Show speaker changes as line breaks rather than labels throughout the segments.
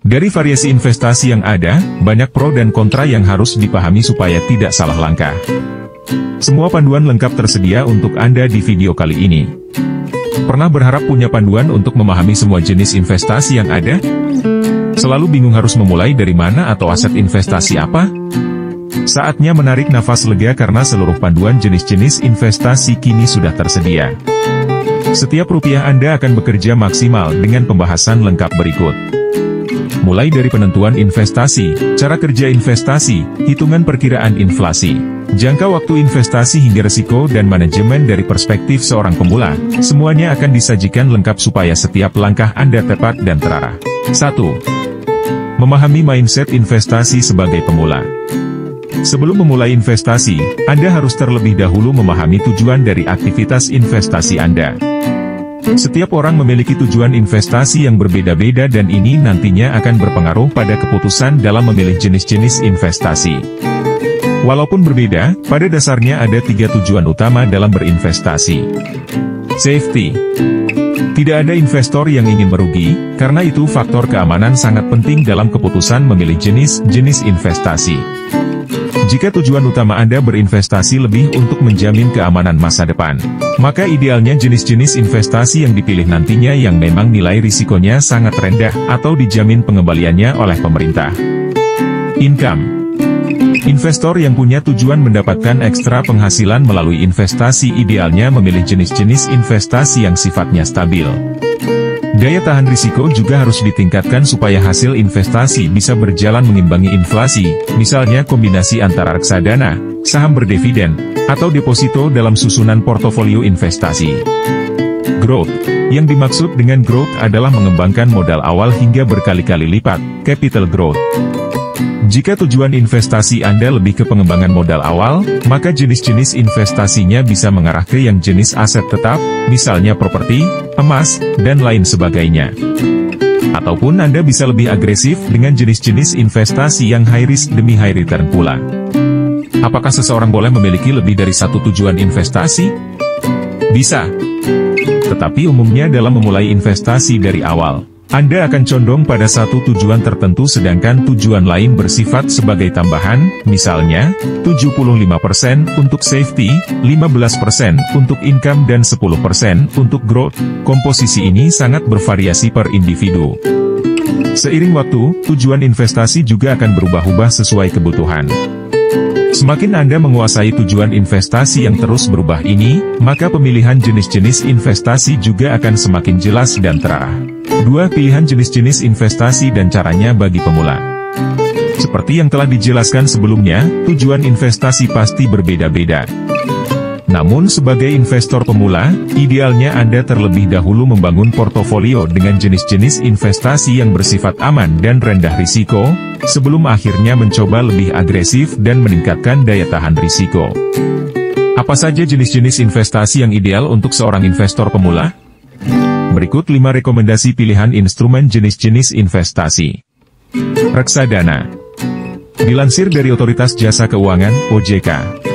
Dari variasi investasi yang ada, banyak pro dan kontra yang harus dipahami supaya tidak salah langkah. Semua panduan lengkap tersedia untuk Anda di video kali ini. Pernah berharap punya panduan untuk memahami semua jenis investasi yang ada? Selalu bingung harus memulai dari mana atau aset investasi apa? Saatnya menarik nafas lega karena seluruh panduan jenis-jenis investasi kini sudah tersedia. Setiap rupiah Anda akan bekerja maksimal dengan pembahasan lengkap berikut. Mulai dari penentuan investasi, cara kerja investasi, hitungan perkiraan inflasi, jangka waktu investasi hingga risiko dan manajemen dari perspektif seorang pemula, semuanya akan disajikan lengkap supaya setiap langkah Anda tepat dan terarah. 1. Memahami mindset investasi sebagai pemula. Sebelum memulai investasi, Anda harus terlebih dahulu memahami tujuan dari aktivitas investasi Anda. Setiap orang memiliki tujuan investasi yang berbeda-beda dan ini nantinya akan berpengaruh pada keputusan dalam memilih jenis-jenis investasi. Walaupun berbeda, pada dasarnya ada 3 tujuan utama dalam berinvestasi. Safety. Tidak ada investor yang ingin merugi, karena itu faktor keamanan sangat penting dalam keputusan memilih jenis-jenis investasi. Jika tujuan utama Anda berinvestasi lebih untuk menjamin keamanan masa depan, maka idealnya jenis-jenis investasi yang dipilih nantinya yang memang nilai risikonya sangat rendah atau dijamin pengembaliannya oleh pemerintah. Income. Investor yang punya tujuan mendapatkan ekstra penghasilan melalui investasi idealnya memilih jenis-jenis investasi yang sifatnya stabil. Daya tahan risiko juga harus ditingkatkan supaya hasil investasi bisa berjalan mengimbangi inflasi, misalnya kombinasi antara reksadana, saham berdividen, atau deposito dalam susunan portofolio investasi. Growth. Yang dimaksud dengan growth adalah mengembangkan modal awal hingga berkali-kali lipat, capital growth. Jika tujuan investasi Anda lebih ke pengembangan modal awal, maka jenis-jenis investasinya bisa mengarah ke yang jenis aset tetap, misalnya properti, emas, dan lain sebagainya. Ataupun Anda bisa lebih agresif dengan jenis-jenis investasi yang high risk demi high return pula. Apakah seseorang boleh memiliki lebih dari satu tujuan investasi? Bisa. Tetapi umumnya dalam memulai investasi dari awal, Anda akan condong pada satu tujuan tertentu sedangkan tujuan lain bersifat sebagai tambahan, misalnya, 75% untuk safety, 15% untuk income dan 10% untuk growth. Komposisi ini sangat bervariasi per individu. Seiring waktu, tujuan investasi juga akan berubah-ubah sesuai kebutuhan. Semakin Anda menguasai tujuan investasi yang terus berubah ini, maka pemilihan jenis-jenis investasi juga akan semakin jelas dan terarah. 2. Pilihan jenis-jenis investasi dan caranya bagi pemula. Seperti yang telah dijelaskan sebelumnya, tujuan investasi pasti berbeda-beda. Namun sebagai investor pemula, idealnya Anda terlebih dahulu membangun portofolio dengan jenis-jenis investasi yang bersifat aman dan rendah risiko, sebelum akhirnya mencoba lebih agresif dan meningkatkan daya tahan risiko. Apa saja jenis-jenis investasi yang ideal untuk seorang investor pemula? Berikut 5 rekomendasi pilihan instrumen jenis-jenis investasi. Reksadana. Dilansir dari Otoritas Jasa Keuangan, OJK,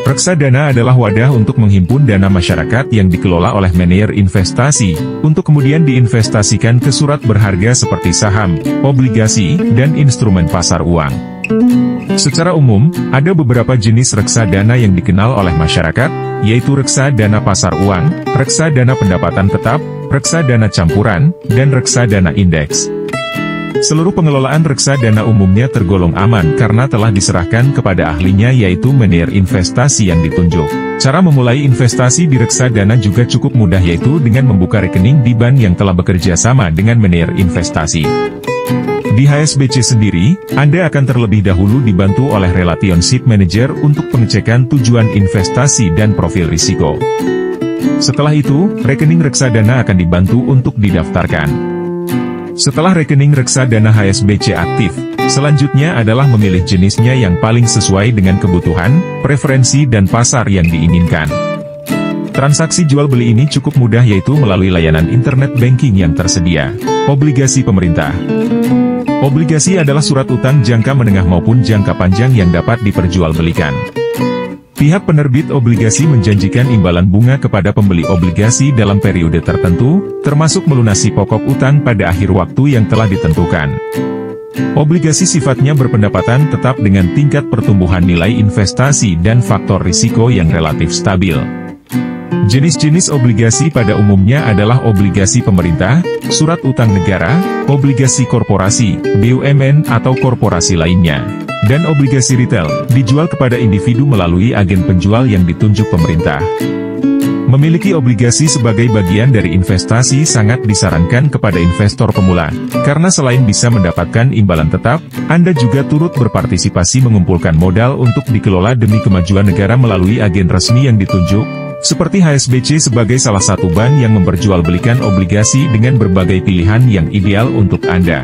reksadana adalah wadah untuk menghimpun dana masyarakat yang dikelola oleh manajer investasi, untuk kemudian diinvestasikan ke surat berharga seperti saham, obligasi, dan instrumen pasar uang. Secara umum, ada beberapa jenis reksadana yang dikenal oleh masyarakat, yaitu reksadana pasar uang, reksadana pendapatan tetap, reksadana campuran, dan reksadana indeks. Seluruh pengelolaan reksadana umumnya tergolong aman karena telah diserahkan kepada ahlinya yaitu manajer investasi yang ditunjuk. Cara memulai investasi di reksadana juga cukup mudah yaitu dengan membuka rekening di bank yang telah bekerja sama dengan manajer investasi. Di HSBC sendiri, Anda akan terlebih dahulu dibantu oleh Relationship Manager untuk pengecekan tujuan investasi dan profil risiko. Setelah itu, rekening reksadana akan dibantu untuk didaftarkan. Setelah rekening reksadana HSBC aktif, selanjutnya adalah memilih jenisnya yang paling sesuai dengan kebutuhan, preferensi dan pasar yang diinginkan. Transaksi jual beli ini cukup mudah yaitu melalui layanan internet banking yang tersedia. Obligasi pemerintah. Obligasi adalah surat utang jangka menengah maupun jangka panjang yang dapat diperjualbelikan. Pihak penerbit obligasi menjanjikan imbalan bunga kepada pembeli obligasi dalam periode tertentu, termasuk melunasi pokok utang pada akhir waktu yang telah ditentukan. Obligasi sifatnya berpendapatan tetap dengan tingkat pertumbuhan nilai investasi dan faktor risiko yang relatif stabil. Jenis-jenis obligasi pada umumnya adalah obligasi pemerintah, surat utang negara, obligasi korporasi, BUMN atau korporasi lainnya, dan obligasi retail, dijual kepada individu melalui agen penjual yang ditunjuk pemerintah. Memiliki obligasi sebagai bagian dari investasi sangat disarankan kepada investor pemula, karena selain bisa mendapatkan imbalan tetap, Anda juga turut berpartisipasi mengumpulkan modal untuk dikelola demi kemajuan negara melalui agen resmi yang ditunjuk, seperti HSBC sebagai salah satu bank yang memperjualbelikan obligasi dengan berbagai pilihan yang ideal untuk Anda.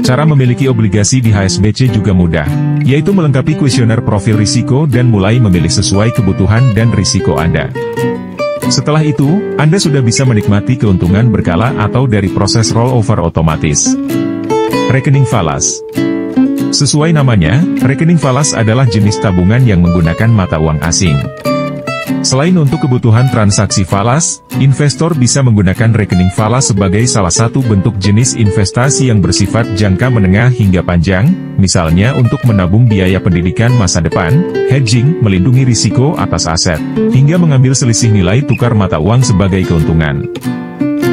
Cara memiliki obligasi di HSBC juga mudah, yaitu melengkapi kuesioner profil risiko dan mulai memilih sesuai kebutuhan dan risiko Anda. Setelah itu, Anda sudah bisa menikmati keuntungan berkala atau dari proses rollover otomatis. Rekening falas. Sesuai namanya, rekening falas adalah jenis tabungan yang menggunakan mata uang asing. Selain untuk kebutuhan transaksi falas, investor bisa menggunakan rekening falas sebagai salah satu bentuk jenis investasi yang bersifat jangka menengah hingga panjang, misalnya untuk menabung biaya pendidikan masa depan, hedging, melindungi risiko atas aset, hingga mengambil selisih nilai tukar mata uang sebagai keuntungan.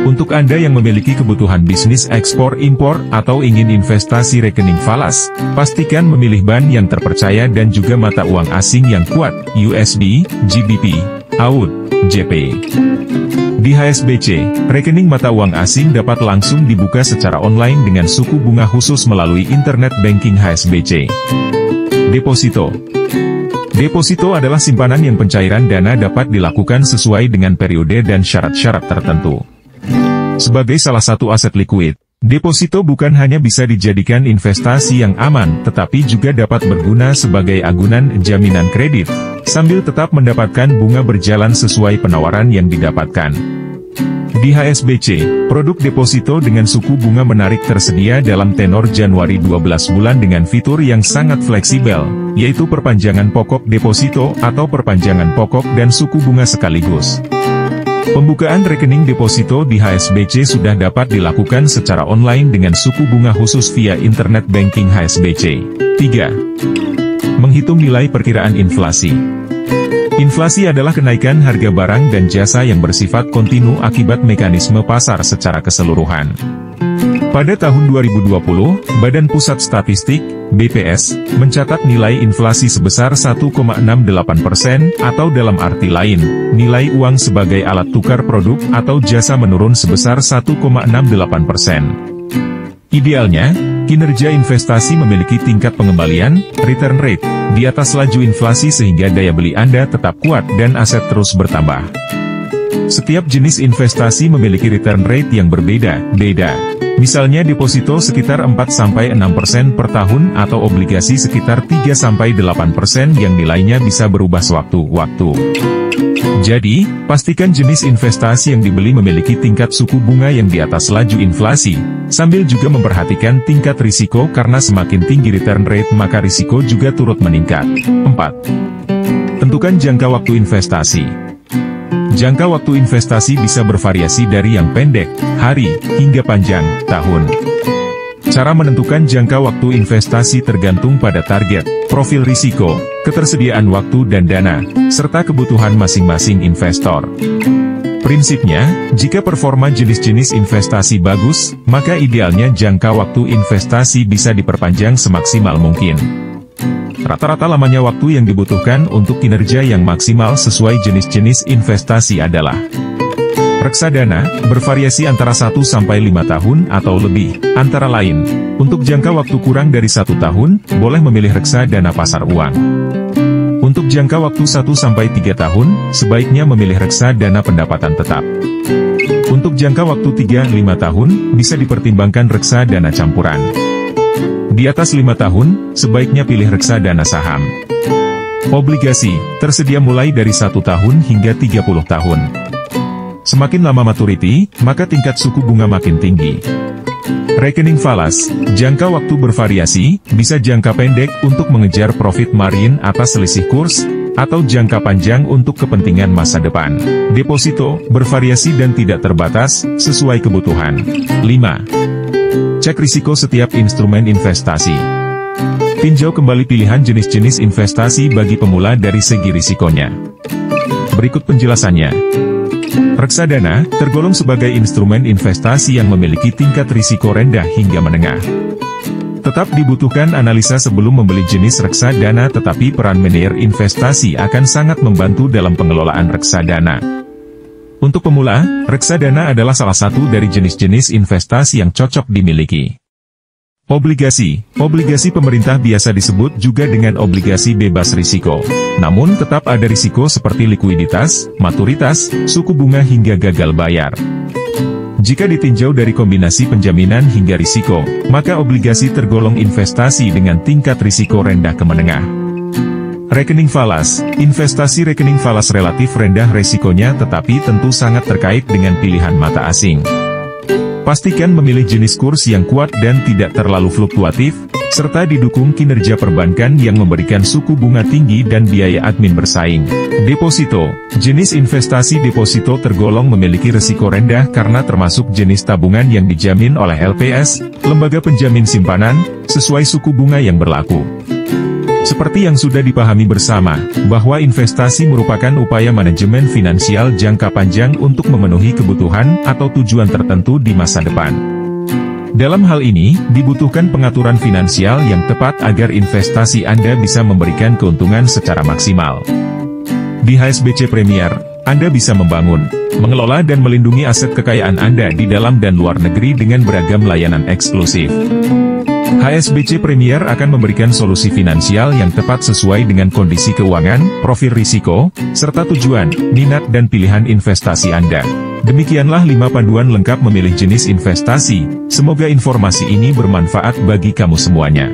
Untuk Anda yang memiliki kebutuhan bisnis ekspor-impor atau ingin investasi rekening falas, pastikan memilih bank yang terpercaya dan juga mata uang asing yang kuat, USD, GBP, AUD, JP. Di HSBC, rekening mata uang asing dapat langsung dibuka secara online dengan suku bunga khusus melalui internet banking HSBC. Deposito. Deposito adalah simpanan yang pencairan dana dapat dilakukan sesuai dengan periode dan syarat-syarat tertentu. Sebagai salah satu aset likuid, deposito bukan hanya bisa dijadikan investasi yang aman, tetapi juga dapat berguna sebagai agunan jaminan kredit, sambil tetap mendapatkan bunga berjalan sesuai penawaran yang didapatkan. Di HSBC, produk deposito dengan suku bunga menarik tersedia dalam tenor Januari 12 bulan dengan fitur yang sangat fleksibel, yaitu perpanjangan pokok deposito atau perpanjangan pokok dan suku bunga sekaligus. Pembukaan rekening deposito di HSBC sudah dapat dilakukan secara online dengan suku bunga khusus via internet banking HSBC. 3. Menghitung nilai perkiraan inflasi. Inflasi adalah kenaikan harga barang dan jasa yang bersifat kontinu akibat mekanisme pasar secara keseluruhan. Pada tahun 2020, Badan Pusat Statistik, BPS, mencatat nilai inflasi sebesar 1,68%, atau dalam arti lain, nilai uang sebagai alat tukar produk atau jasa menurun sebesar 1,68%. Idealnya, kinerja investasi memiliki tingkat pengembalian, return rate, di atas laju inflasi sehingga daya beli Anda tetap kuat dan aset terus bertambah. Setiap jenis investasi memiliki return rate yang berbeda-beda. Misalnya deposito sekitar 4-6% per tahun atau obligasi sekitar 3-8% yang nilainya bisa berubah sewaktu-waktu. Jadi, pastikan jenis investasi yang dibeli memiliki tingkat suku bunga yang di atas laju inflasi, sambil juga memperhatikan tingkat risiko karena semakin tinggi return rate maka risiko juga turut meningkat. 4. Tentukan jangka waktu investasi. Jangka waktu investasi bisa bervariasi dari yang pendek, hari, hingga panjang, tahun. Cara menentukan jangka waktu investasi tergantung pada target, profil risiko, ketersediaan waktu dan dana, serta kebutuhan masing-masing investor. Prinsipnya, jika performa jenis-jenis investasi bagus, maka idealnya jangka waktu investasi bisa diperpanjang semaksimal mungkin. Rata-rata lamanya waktu yang dibutuhkan untuk kinerja yang maksimal sesuai jenis-jenis investasi adalah reksadana, bervariasi antara 1-5 tahun atau lebih, antara lain. Untuk jangka waktu kurang dari 1 tahun, boleh memilih reksadana pasar uang. Untuk jangka waktu 1-3 tahun, sebaiknya memilih reksadana pendapatan tetap. Untuk jangka waktu 3-5 tahun, bisa dipertimbangkan reksadana campuran. Di atas 5 tahun, sebaiknya pilih reksadana saham. Obligasi, tersedia mulai dari 1 tahun hingga 30 tahun. Semakin lama maturity, maka tingkat suku bunga makin tinggi. Rekening falas, jangka waktu bervariasi, bisa jangka pendek untuk mengejar profit margin atas selisih kurs, atau jangka panjang untuk kepentingan masa depan. Deposito, bervariasi dan tidak terbatas, sesuai kebutuhan. 5. Cek risiko setiap instrumen investasi. Tinjau kembali pilihan jenis-jenis investasi bagi pemula dari segi risikonya. Berikut penjelasannya. Reksadana tergolong sebagai instrumen investasi yang memiliki tingkat risiko rendah hingga menengah. Tetap dibutuhkan analisa sebelum membeli jenis reksadana, tetapi peran manajer investasi akan sangat membantu dalam pengelolaan reksadana. Untuk pemula, reksadana adalah salah satu dari jenis-jenis investasi yang cocok dimiliki. Obligasi. Obligasi pemerintah biasa disebut juga dengan obligasi bebas risiko. Namun tetap ada risiko seperti likuiditas, maturitas, suku bunga hingga gagal bayar. Jika ditinjau dari kombinasi penjaminan hingga risiko, maka obligasi tergolong investasi dengan tingkat risiko rendah ke menengah. Rekening falas. Investasi rekening falas relatif rendah resikonya, tetapi tentu sangat terkait dengan pilihan mata asing. Pastikan memilih jenis kurs yang kuat dan tidak terlalu fluktuatif, serta didukung kinerja perbankan yang memberikan suku bunga tinggi dan biaya admin bersaing. Deposito. Jenis investasi deposito tergolong memiliki risiko rendah karena termasuk jenis tabungan yang dijamin oleh LPS, lembaga penjamin simpanan, sesuai suku bunga yang berlaku. Seperti yang sudah dipahami bersama, bahwa investasi merupakan upaya manajemen finansial jangka panjang untuk memenuhi kebutuhan atau tujuan tertentu di masa depan. Dalam hal ini, dibutuhkan pengaturan finansial yang tepat agar investasi Anda bisa memberikan keuntungan secara maksimal. Di HSBC Premier, Anda bisa membangun, mengelola dan melindungi aset kekayaan Anda di dalam dan luar negeri dengan beragam layanan eksklusif. HSBC Premier akan memberikan solusi finansial yang tepat sesuai dengan kondisi keuangan, profil risiko, serta tujuan, minat dan pilihan investasi Anda. Demikianlah 5 panduan lengkap memilih jenis investasi. Semoga informasi ini bermanfaat bagi kamu semuanya.